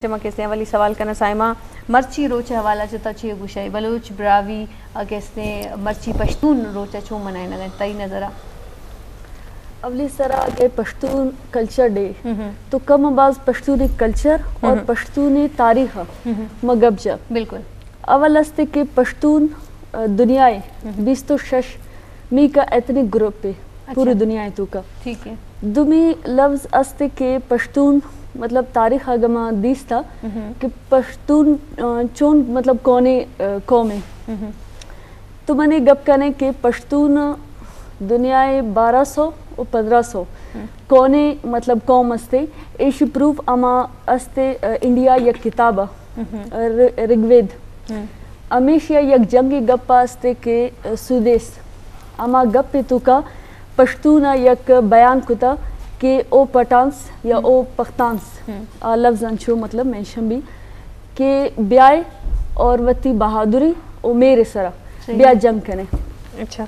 मा कहते वाली सवाल करना साइमा मर्ची रोचा हवाला चता चे गुशाई बलोच ब्रावी कहते मर्ची पश्तून रोचा छो मनाए न तई नजरा अवली सरा के पश्तून कल्चर डे तो कम आवाज पश्तूनी कल्चर और पश्तूनी तारीख मगबजा बिल्कुल अवल अस्ते के पश्तून दुनियाए 20 तो शश मी का एथनिक ग्रुप पे पूरी दुनिया तो का ठीक है दुमी लफ्ज अस्ते के पश्तून मतलब तारीख आगमा दीस था कि पश्तून चोन मतलब कौने कौम है तो मैंने गप करने के पश्तून दुनियाए 1200 और 1500 कौने मतलब कौम अस्ते एश प्रूफ अमा अस्ते इंडिया यक किताबा ऋग्वेद अमेशिया यक जंगी गप्पा अस्ते के सुदेश अमा गप तो का पश्तूना यक बयान कुता के ओ पठान्स या ओ पख्तान्स लफ्ज़ अंशो मतलब मेंशन भी के ब्याय और वती बहादुरी ओ मेरे सरा ब्या जंग कने अच्छा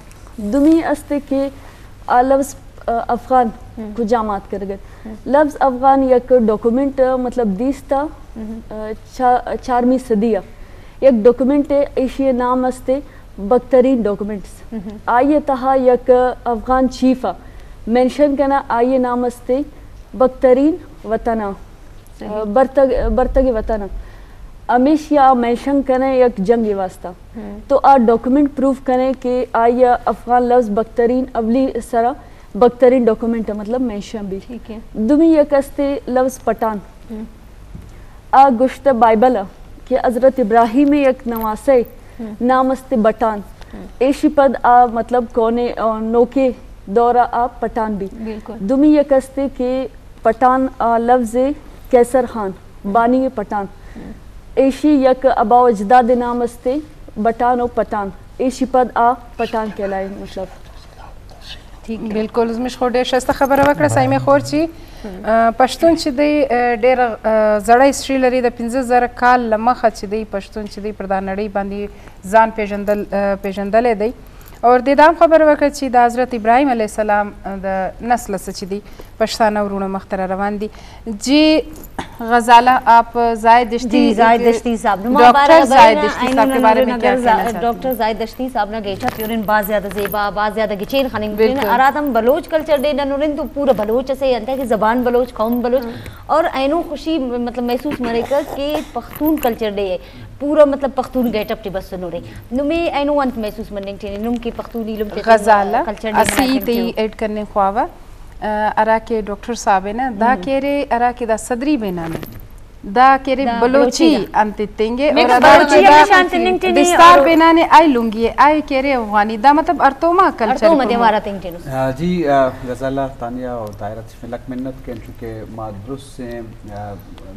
दुमी अस्ते के लफ्ज़ अफ़गान को जामात कर गए लफ्ज़ अफ़गान यक डॉक्यूमेंट मतलब दीस्ता 4वीं सदिया एक डॉक्यूमेंट है एशिया नाम अस्ते बदतरीन डॉक्यूमेंट्स आइए तहा यक अफ़गान चीफा मेंशन करना आइए नाम अस्ते बदतरीन वतना बरतगे वतना अमेशिया मेंशन करें एक जंगी वास्ता तो आ डॉक्यूमेंट प्रूफ करें कि आइए अफ़गान लफ्ज़ बदतरीन अवली सरा बदतरीन डॉक्यूमेंट मतलब मेंशन भी ठीक है दुमी यक अस्ते लफ्ज़ पठान आ गुश्त बाइबल कि हज़रत इब्राहिम एक नवासे नाम अस्ते बटान एशी पद आ मतलब कोने नोके दौरा आप पठान भी दुमी यक अस्ते के पठान लफ्ज़ कैसर खान बानी पठान एशी यक अबा अजदाद नाम अस्ते बटान और पठान एशी पद आ पठान कहलाए मतलब ठीक बिल्कुल उसमें छोटे शस्ता खबर वकड़ा साई में खोरची पश्तून ची दी डेर जड़ा हिस्ट्री लरी द 15000 काल लमखा ची दी पश्तून ची दी प्रधान नड़ी बांधी जान पेजंदले दी और देदाम खबर वकड़ ची द हज़रत इब्राहिम अलैहिस्सलाम द नस्ल से ची दी पश्ताना उरूना मख्तरा रवान दी जी गजाला आप जायद दश्ती साहब डॉक्टर जायद दश्ती साहब के बारे में क्या कहना चाहते हैं डॉक्टर जायद दश्ती साहब ना गेटा प्योरिन बाज ज्यादा ज़ेबा बाज ज्यादा गिचेन खानिंग आरातम बलोच कल्चर डे ननुरिन तो पूरा बलोच से अंत है कि ज़बान बलोच कौम बलोच और ऐनो खुशी मतलब महसूस मरेकर कि पख्तून कल्चर डे है पूरा मतलब पख्तून गेटअप टी बस सुनो रे नुमे ऐनो अंत महसूस मनिंग थे नुम की पख्तूनी लुम के गजाला असी ती ऐड करने ख्वावा अरा के डॉक्टर साहब है ना दा केरे अरा के दा सदरी बेना में दा केरे बलोची अंतितेंगे और अदा विस्तार बेना ने आई लूंगी आई केरे अफगानी दा मतलब अर्तोमा कल्चर अर्तोमा देवारा तेंटेनु जी गजाला तानिया और दायरत में लक मिन्नत के चुके मादरुस से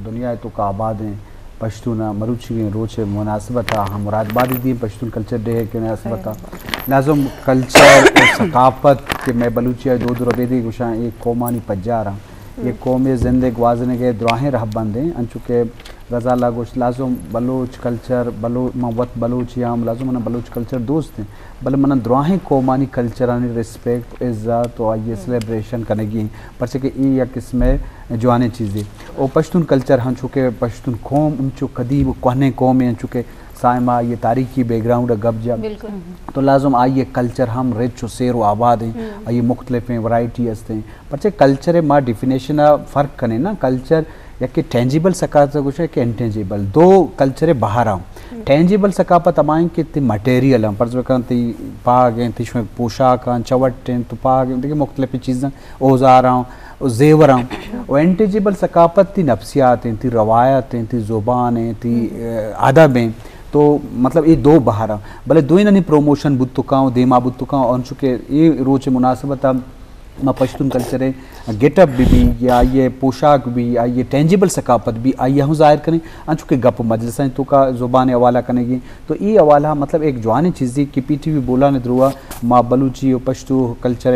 दुनिया तो का आबाद हैं पश्तूना मरुची रोचे मुनासिबत हम मुरादबादी दी पश्तून कल्चर डे है के मुनासिबत लाजम कल्चर और सकाफत के मैं बलूचिया दो रबेदी गुशा एक कौमानी पज्जा रहा ये कौम ज़िंदगी वाजने के दुआएं रह बंदे अनचुके गजाला गोश लाजम बलोच कल्चर बलो मवत बलोचियाम लाजम मना बलोच कल्चर दोस्त हैं बल मना दुआएं कौमानी कल्चर आने रिस्पेक्ट इज़्ज़त और ये सेलिब्रेशन करेगी पर कि ई या किस्में जवाने चीज़ें और पश्तून कल्चर हम चुके पश्तून कौम उनचो कदीब कहने कौम हैं चुके साइमा ये तारीखी बैकग्राउंड गबजा तो लाजम आइए कल्चर हम रिच शेर व आबाद हैं ये मुख्तलिफ हैं वैरायटी हंसते हैं पर कल्चर माँ डिफिनेशन फ़र्क करें ना कल्चर या कि टेंजिबल सकाफत कुछ है कि इनटेंजिबल दो कल्चर बाहर आऊँ टेंजिबल सकाफत अमाएँ कि ती मटेरियल हम पर ती पाग हैं तिशमें पोशाक चवट हैं तो पाग देखिए मुख्तलिफ चीज़ें औजार आऊँ जेवर आऊँ और इंटेंजिबल सकाफत ती नफ्सियात हैं ती रवायत हैं ती ज़ुबान हैं ती अदब हैं तो मतलब ये दो बाहर भले दो ही नहीं प्रमोशन बुत्तुकाऊँ देमा बुत्तुकाऊँ और चुके ये रोच मुनासिबत माँ पश्तून कल्चर है गेटअप भी या ये पोशाक भी या ये टेंजिबल सकाफत भी आइए हम ज़ाहिर करें अनचुके गप मजलसा तो का ज़ुबान हवाला करेंगी तो ये हवाला मतलब एक जवानी चीज़ी की पीटी भी बोला नहीं द्रुआ माँ बलूची और पश्तू कल्चर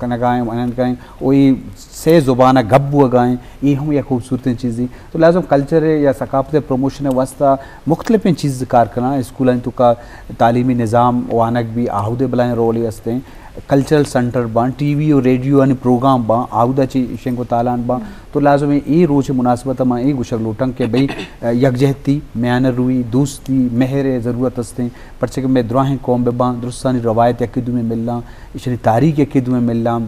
कन गाएँ अनंत करें वही से ज़ुबान गब्बू गाएँ ये हम या खूबसूरत चीज़ी तो लाजम कल्चर या सकाफत प्रमोशन वास्ता मुख्तलिफ चीज़ कार करना स्कूल तो का तालीमी निज़ाम वानक भी आहूदे बलाएँ रोल हंसते हैं कल्चरल सेंटर बा टीवी और रेडियो यानी प्रोग्राम बा आउदा ची शेंको तालान बा तो लाजम ये रोज मुनासिबत मा एक गुशर लोटंग के भाई यकजहती म्यान रुई दोस्ती मेहर ज़रूरत हस्ते परचे के मैं द्राहें कौम बा दुरुस्तानी रवायत यकीदू में मिलना इशनी तारीख यकीदू में मिलना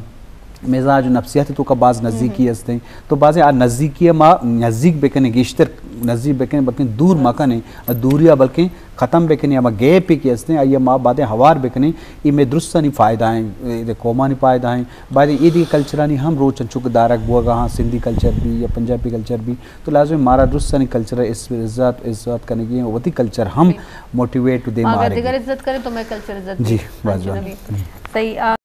मिजाज नफ्सियात तो का बाज़ नज़दीकी हस्ते तो बाज़ आ नज़दीकी मा नज़दीक बेकने गेश्तर नज़दीक बेकने बल्कि दूर मकने दूरिया बल्कि ख़त्म बेकने या गैप की हस्ते आइए माँ बातें हवार बेकने ये में दुरुस्तानी फ़ायदा हैं कौमानी फ़ायदा हैं बाद ईदी कल्चरानी हम रोज चुक दारक बुआ हाँ सिंधी कल्चर भी या पंजाबी कल्चर भी तो लाजमी मारा दुरुस्तानी कल्चर इस इज्जत करने की वती कल्चर हम मोटिवेट दे मारे अगर इज्जत करें तो मैं कल्चर इज्जत जी सही